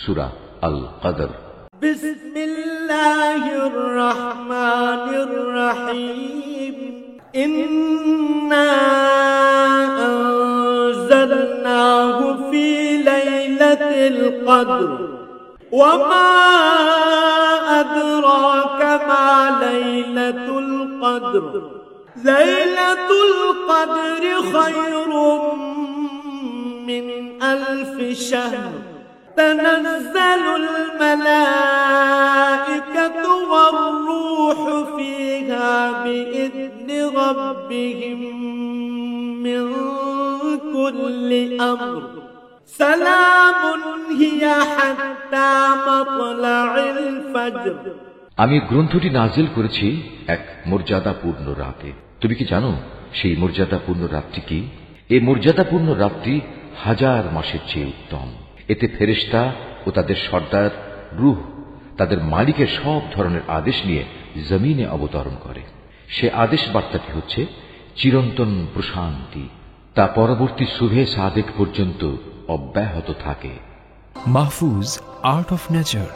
সূরা আল কদর। বিসমিল্লাহির রহমানির রহিম। ইন্না আনজালনাহু ফি লাইলাতিল কদর ওয়া মা আদরাকা মা লাইলাতুল কদর লাইলাতুল কদরি খায়রুম মিন আলফি শাহর تنزل الملائكة والروح فيها بإذن ربهم من كل أمر سلام هي حتى مطلع الفجر। আমি গ্রন্থটি নাজিল করেছি এক মর্যাদাপূর্ণ রাতে। তুমি কি জানো সেই মর্যাদাপূর্ণ রাতটি কি? এই মর্যাদাপূর্ণ রাতটি 1000 মাসের চেয়ে উত্তম। এতে ফেরেশতা ও তাদের সর্দার রূহ তাদের মালিকের সব ধরনের আদেশ নিয়ে জমিনে অবতরণ করে। সে আদেশ বার্তাটি হচ্ছে চিরন্তন প্রশান্তি, তা পরবর্তী সুবহে সাদেক পর্যন্ত অব্যাহত থাকে। Mahfuz, art of nature.